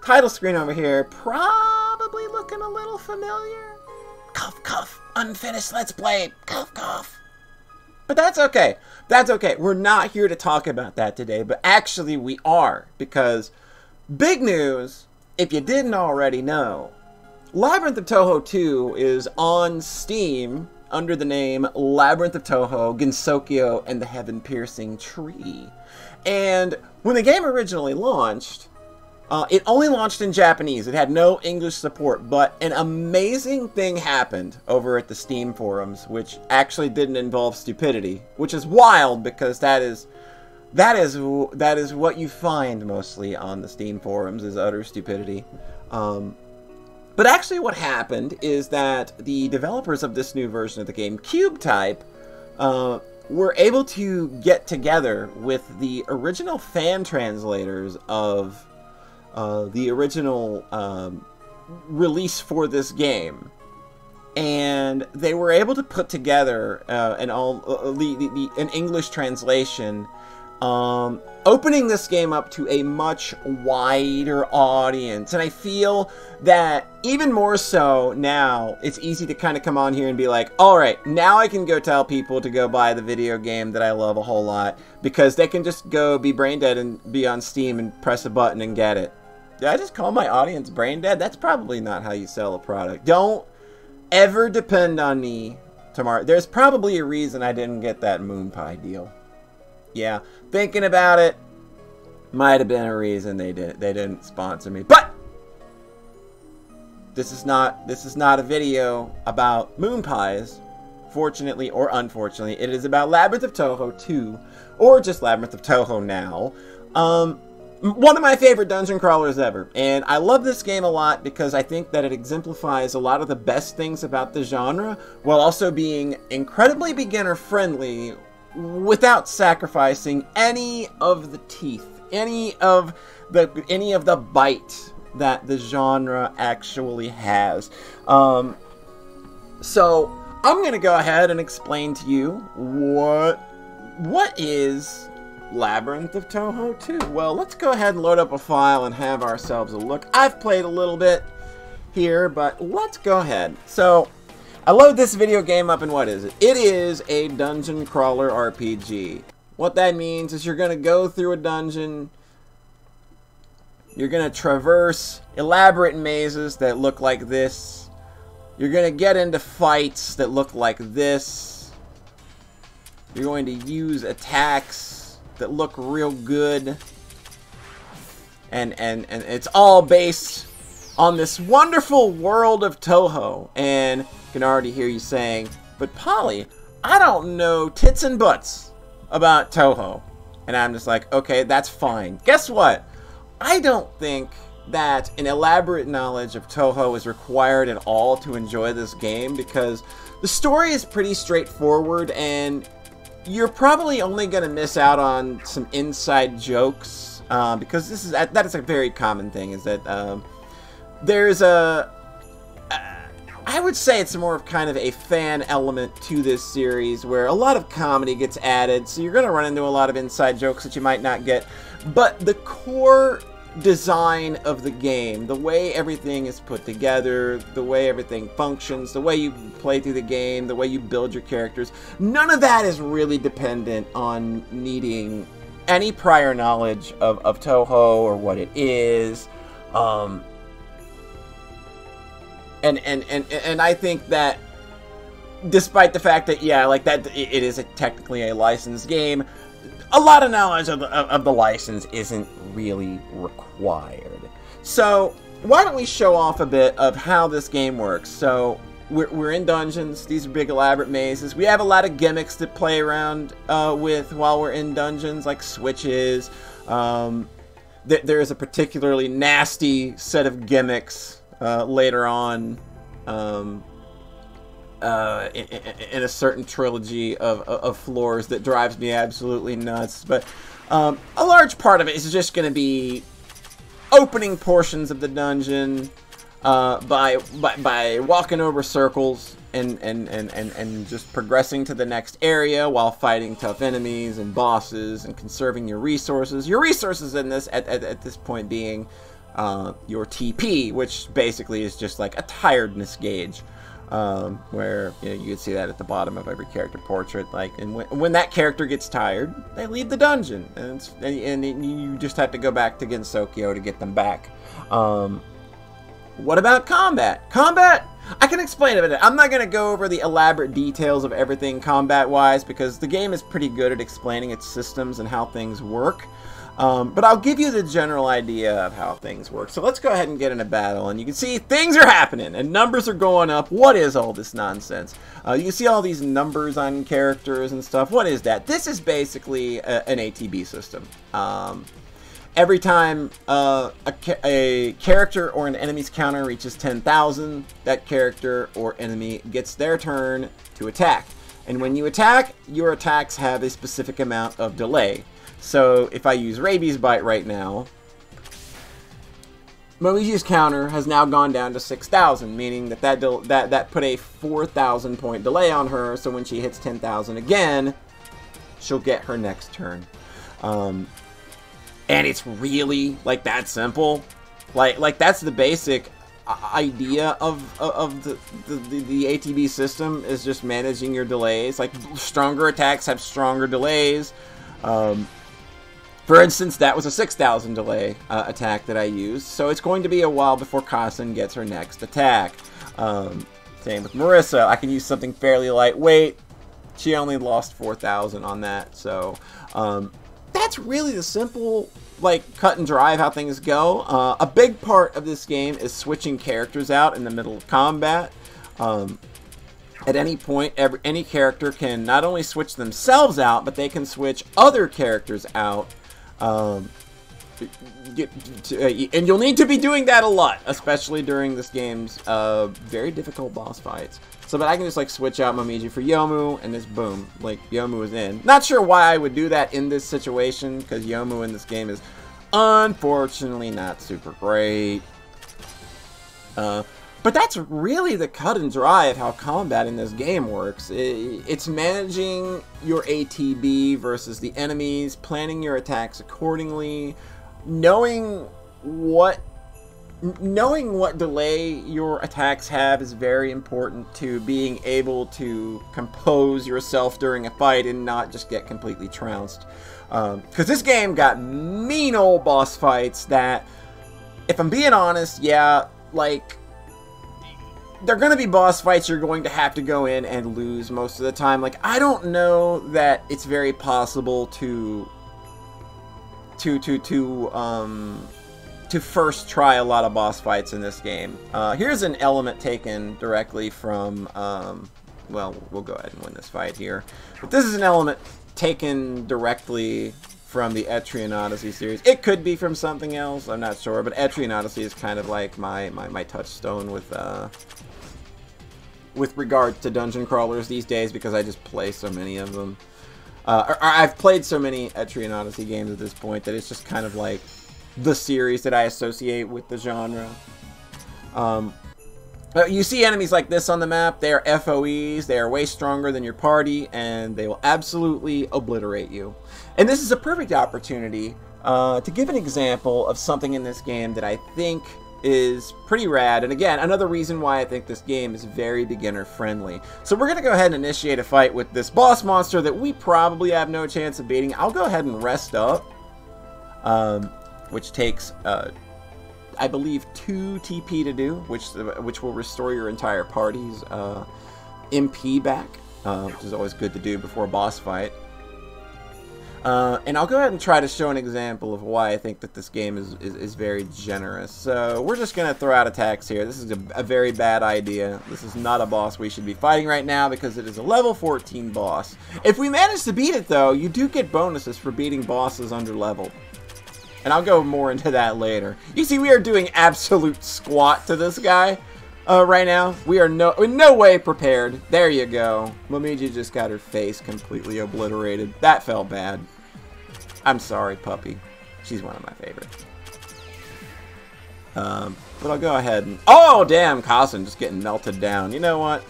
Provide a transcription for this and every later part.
title screen over here probably looking a little familiar. Cough, cough. Unfinished Let's Play. Cough, cough. But that's okay. That's okay. We're not here to talk about that today, but actually we are, because big news, if you didn't already know, Labyrinth of Touhou 2 is on Steam under the name Labyrinth of Touhou, Gensokyo, and the Heaven-Piercing Tree. And when the game originally launched, it only launched in Japanese. It had no English support, but an amazing thing happened over at the Steam forums, which actually didn't involve stupidity, which is wild because that is what you find mostly on the Steam forums, is utter stupidity. But actually what happened is that the developers of this new version of the game, Cube Type, were able to get together with the original fan translators of the original release for this game, and they were able to put together an English translation, opening this game up to a much wider audience. And I feel that even more so now, it's easy to kind of come on here and be like, alright, now I can go tell people to go buy the video game that I love a whole lot, because they can just go be brain dead and be on Steam and press a button and get it. Did I just call my audience brain dead? That's probably not how you sell a product. Don't ever depend on me tomorrow. There's probably a reason I didn't get that Moon Pie deal. Yeah, thinking about it, might have been a reason they didn't sponsor me. But this is not a video about moon pies, fortunately or unfortunately. It is about Labyrinth of Touhou 2, or just Labyrinth of Touhou now. One of my favorite dungeon crawlers ever, and I love this game a lot because I think that it exemplifies a lot of the best things about the genre, while also being incredibly beginner friendly, without sacrificing any of the teeth, any of the bite that the genre actually has. So I'm gonna go ahead and explain to you what is Labyrinth of Touhou 2. Well, let's go ahead and load up a file and have ourselves a look. I've played a little bit here, but let's go ahead. So I load this video game up, and what is it? It is a dungeon crawler RPG. What that means is you're going to go through a dungeon, you're going to traverse elaborate mazes that look like this, you're going to get into fights that look like this, you're going to use attacks that look real good, and it's all based on this wonderful world of Touhou. And I can already hear you saying, but Polly, I don't know tits and butts about Touhou. And I'm just like, okay, that's fine. Guess what? I don't think that an elaborate knowledge of Touhou is required at all to enjoy this game, because the story is pretty straightforward, and you're probably only going to miss out on some inside jokes, because that is a very common thing, is that there's I would say it's more of kind of a fan element to this series, where a lot of comedy gets added, so you're going to run into a lot of inside jokes that you might not get. But the core design of the game, the way everything is put together, the way everything functions, the way you play through the game, the way you build your characters, none of that is really dependent on needing any prior knowledge of Touhou or what it is. And I think that, despite the fact that, yeah, like that, it is technically a licensed game, a lot of knowledge of the license isn't really required. So why don't we show off a bit of how this game works? So we're in dungeons. These are big elaborate mazes. We have a lot of gimmicks to play around with while we're in dungeons, like switches. There is a particularly nasty set of gimmicks later on in a certain trilogy of floors that drives me absolutely nuts. But a large part of it is just going to be opening portions of the dungeon by walking over circles and just progressing to the next area while fighting tough enemies and bosses and conserving your resources. Your resources in this at this point being your TP, which basically is just like a tiredness gauge, where you can see that at the bottom of every character portrait. Like, and when that character gets tired, they leave the dungeon, and you just have to go back to Gensokyo to get them back. What about combat? Combat, I can explain it. I'm not going to go over the elaborate details of everything combat-wise, because the game is pretty good at explaining its systems and how things work. But I'll give you the general idea of how things work. So let's go ahead and get in a battle, and you can see things are happening, and numbers are going up. What is all this nonsense? You can see all these numbers on characters and stuff. What is that? This is basically an ATB system. Every time a character or an enemy's counter reaches 10,000, that character or enemy gets their turn to attack. And when you attack, your attacks have a specific amount of delay. So if I use Rabies Bite right now, Momiji's counter has now gone down to 6,000, meaning that put a 4,000 point delay on her, so when she hits 10,000 again, she'll get her next turn. And it's really like that simple. Like that's the basic idea of the ATB system, is just managing your delays. Like, stronger attacks have stronger delays. For instance, that was a 6,000 delay attack that I used, so it's going to be a while before Kasen gets her next attack. Same with Marissa. I can use something fairly lightweight. She only lost 4,000 on that, so that's really the simple, like, cut and dry of how things go. A big part of this game is switching characters out in the middle of combat. At any point, any character can not only switch themselves out, but they can switch other characters out. And you'll need to be doing that a lot, especially during this game's very difficult boss fights. So that I can just like switch out Momiji for Yomu, and just boom, like Yomu is in. Not sure why I would do that in this situation, because Yomu in this game is unfortunately not super great. But that's really the cut and dry of how combat in this game works. It's managing your ATB versus the enemies, planning your attacks accordingly, knowing what delay your attacks have is very important to being able to compose yourself during a fight and not just get completely trounced. Because this game got mean old boss fights that, if I'm being honest, yeah, like, they're going to be boss fights you're going to have to go in and lose most of the time. Like, I don't know that it's very possible to first try a lot of boss fights in this game. Here's an element taken directly from, well, we'll go ahead and win this fight here. But this is an element taken directly from the Etrian Odyssey series. It could be from something else, I'm not sure, but Etrian Odyssey is kind of like my touchstone with regard to dungeon crawlers these days, because I just play so many of them. I've played so many Etrian Odyssey games at this point that it's just kind of like the series that I associate with the genre. You see enemies like this on the map. They are FOEs. They are way stronger than your party, and they will absolutely obliterate you. And this is a perfect opportunity to give an example of something in this game that I think is pretty rad. And again, another reason why I think this game is very beginner friendly. So we're going to go ahead and initiate a fight with this boss monster that we probably have no chance of beating. I'll go ahead and rest up, which takes I believe 2 TP to do, which will restore your entire party's MP back, which is always good to do before a boss fight. And I'll go ahead and try to show an example of why I think that this game is very generous. So we're just going to throw out attacks here. This is a very bad idea. This is not a boss we should be fighting right now, because it is a level 14 boss. If we manage to beat it, though, you do get bonuses for beating bosses under level. And I'll go more into that later. You see, we are doing absolute squat to this guy right now. We are in no way prepared. There you go. Momiji just got her face completely obliterated. That felt bad. I'm sorry, puppy. She's one of my favorites. But I'll go ahead and... Oh, damn, Kasen just getting melted down. You know what?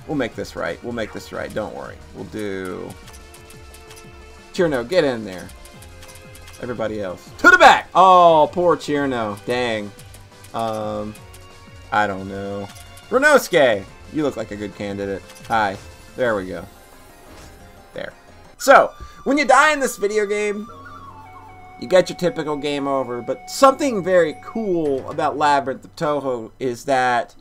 We'll make this right. We'll make this right. Don't worry. We'll do... Chirno, get in there. Everybody else. To the back! Oh, poor Chirno. Dang. I don't know. Renosuke! You look like a good candidate. Hi. There we go. There. So, when you die in this video game, you get your typical game over, but something very cool about Labyrinth of Touhou is that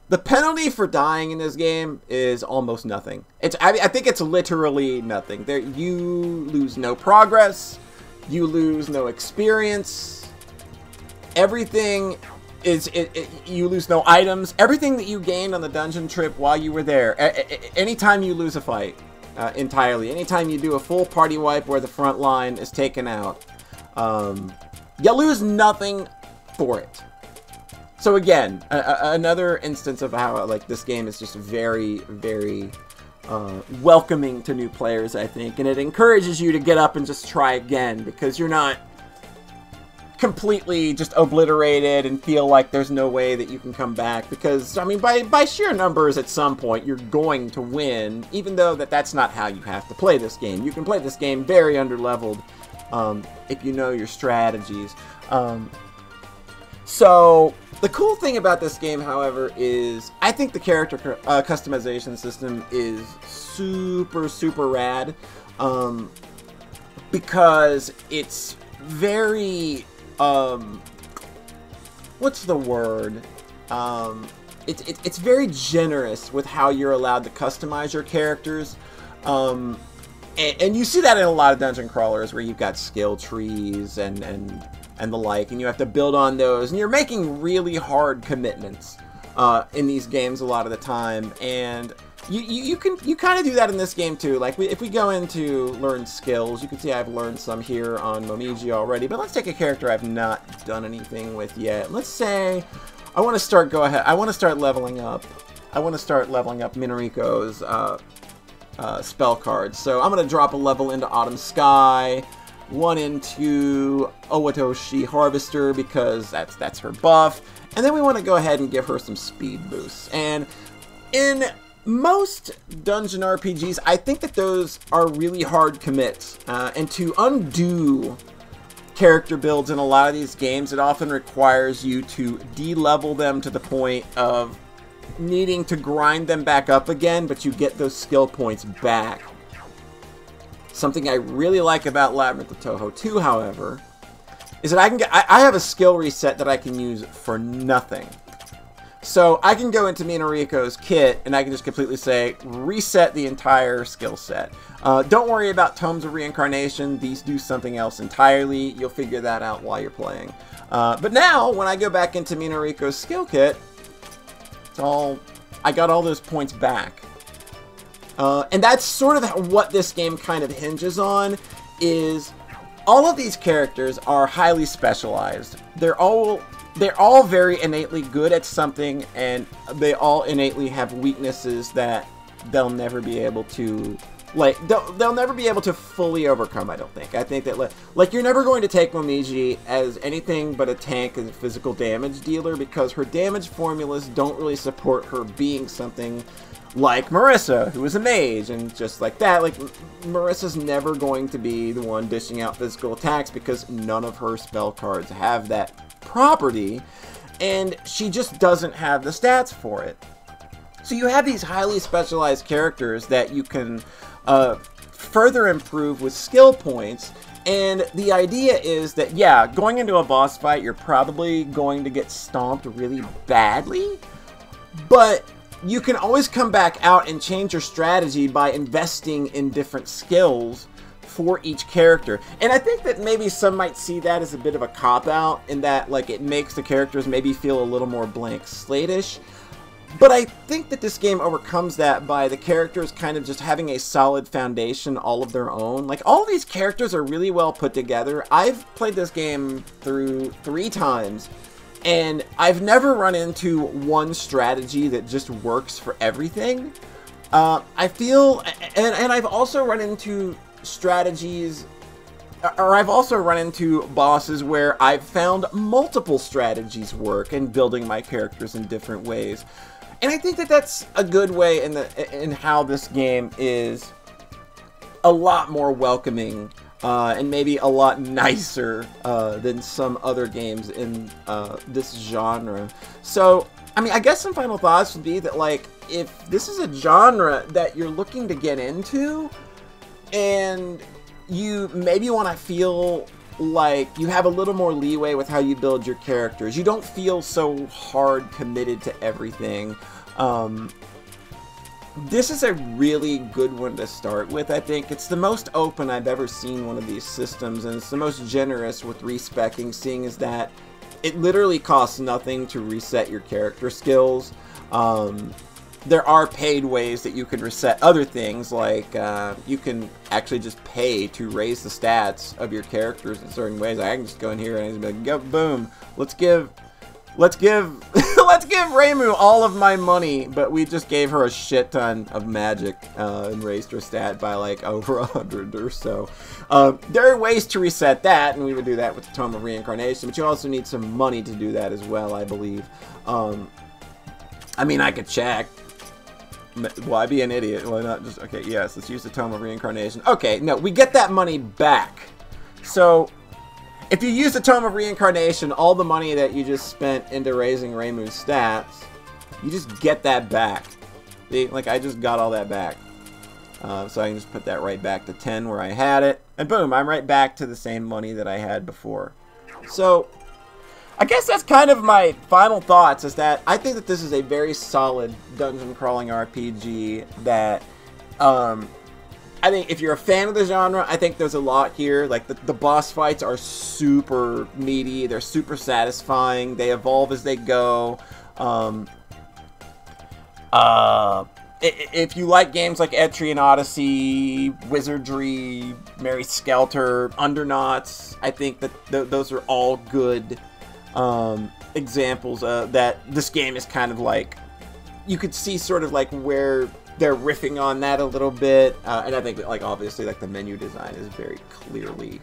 the penalty for dying in this game is almost nothing. I think it's literally nothing. You lose no progress, you lose no experience, everything is, you lose no items, everything that you gained on the dungeon trip while you were there. Anytime you lose a fight, entirely, anytime you do a full party wipe where the front line is taken out, you lose nothing for it. So again, another instance of how like this game is just very, very welcoming to new players, I think, and it encourages you to get up and just try again because you're not completely just obliterated and feel like there's no way that you can come back. Because I mean, by sheer numbers, at some point you're going to win, even though that's not how you have to play this game. You can play this game very underleveled if you know your strategies. So the cool thing about this game, however, is I think the character customization system is super, super rad, because it's very, what's the word? It's very generous with how you're allowed to customize your characters. And you see that in a lot of dungeon crawlers where you've got skill trees and the like, and you have to build on those, and you're making really hard commitments in these games a lot of the time, and you kind of do that in this game too. Like if we go into learn skills, you can see I've learned some here on Momiji already, but let's take a character I've not done anything with yet. Let's say I want to start leveling up. I want to start leveling up Minariko's spell cards. So I'm going to drop a level into Autumn Sky, one into Owatoshi Harvester because that's her buff, and then we want to go ahead and give her some speed boosts. And in most dungeon RPGs, I think that those are really hard commits, and to undo character builds in a lot of these games, it often requires you to de-level them to the point of needing to grind them back up again, but you get those skill points back. Something I really like about Labyrinth of Touhou 2, however, is that I have a skill reset that I can use for nothing. So I can go into Minariko's kit and I can just completely say, reset the entire skill set. Don't worry about Tomes of Reincarnation. These do something else entirely. You'll figure that out while you're playing. But now, when I go back into Minariko's skill kit, I got all those points back. And that's sort of what this game kind of hinges on, is all of these characters are highly specialized. They're all very innately good at something, and they all innately have weaknesses that they'll never be able to, they'll never be able to fully overcome, I don't think. I think that, like, you're never going to take Momiji as anything but a tank and physical damage dealer, because her damage formulas don't really support her being something like Marissa, who is a mage, and just like that, like, Marissa's never going to be the one dishing out physical attacks because none of her spell cards have that property, and she just doesn't have the stats for it. So you have these highly specialized characters that you can further improve with skill points, and the idea is that, yeah, going into a boss fight, you're probably going to get stomped really badly, but you can always come back out and change your strategy by investing in different skills for each character. And I think that maybe some might see that as a bit of a cop-out, in that, like, it makes the characters maybe feel a little more blank slate-ish. But I think that this game overcomes that by the characters kind of just having a solid foundation all of their own. Like, all of these characters are really well put together. I've played this game through 3 times, and I've never run into one strategy that just works for everything. I feel, and I've also run into strategies or I've also run into bosses where I've found multiple strategies work in building my characters in different ways. And I think that that's a good way in how this game is a lot more welcoming and maybe a lot nicer than some other games in this genre. So, I mean, I guess some final thoughts would be that, like, if this is a genre that you're looking to get into and you maybe want to feel like you have a little more leeway with how you build your characters, you don't feel so hard committed to everything, this is a really good one to start with. I think it's the most open I've ever seen one of these systems, and it's the most generous with respeccing, seeing as that it literally costs nothing to reset your character skills. There are paid ways that you can reset other things, like you can actually just pay to raise the stats of your characters in certain ways. I can just go in here and just be like, boom, let's give let's give Reimu all of my money, but we just gave her a shit ton of magic and raised her stat by like over 100 or so. There are ways to reset that, and we would do that with the Tome of Reincarnation, but you also need some money to do that as well, I believe. I mean, I could check. Will I be an idiot? Why not just... Okay, yes, let's use the Tome of Reincarnation. Okay, no, we get that money back. So, if you use the Tome of Reincarnation, all the money that you just spent into raising Reimu's stats, you just get that back. See, like, I just got all that back. So I can just put that right back to 10 where I had it. And boom, I'm right back to the same money that I had before. So... I guess that's kind of my final thoughts, is that I think that this is a very solid dungeon crawling RPG that, I think if you're a fan of the genre, I think there's a lot here. Like, the boss fights are super meaty, they're super satisfying, they evolve as they go. If you like games like Etrian Odyssey, Wizardry, Mary Skelter, Undernauts, I think that those are all good examples that this game is kind of like, you could see sort of like where they're riffing on that a little bit, and I think that, like, obviously, like, the menu design is very clearly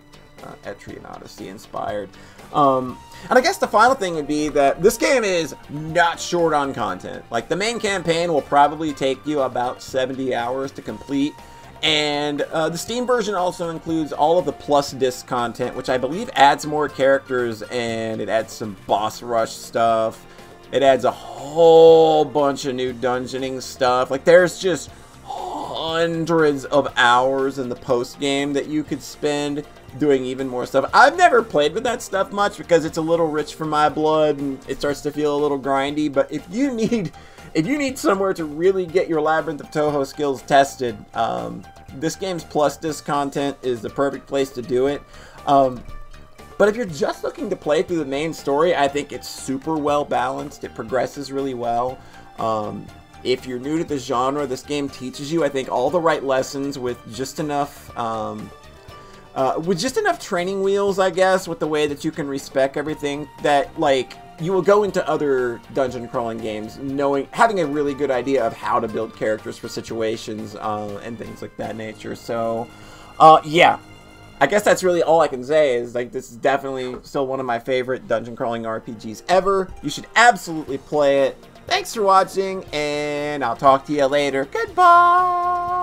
Etrian Odyssey inspired. And I guess the final thing would be that this game is not short on content. Like, the main campaign will probably take you about 70 hours to complete. And the Steam version also includes all of the plus disc content, which I believe adds more characters, and it adds some boss rush stuff. It adds a whole bunch of new dungeoning stuff. Like, there's just hundreds of hours in the post-game that you could spend doing even more stuff. I've never played with that stuff much because it's a little rich for my blood, and it starts to feel a little grindy, but if you need somewhere to really get your Labyrinth of Touhou skills tested, this game's plus disc content is the perfect place to do it. But if you're just looking to play through the main story, I think it's super well balanced. It progresses really well. If you're new to the genre, this game teaches you, I think, all the right lessons with just enough training wheels, I guess, with the way that you can respec everything, that, like, you will go into other dungeon crawling games having a really good idea of how to build characters for situations and things like that nature. So, yeah, I guess that's really all I can say, is, like, this is definitely still one of my favorite dungeon crawling RPGs ever. You should absolutely play it. Thanks for watching, and I'll talk to you later. Goodbye!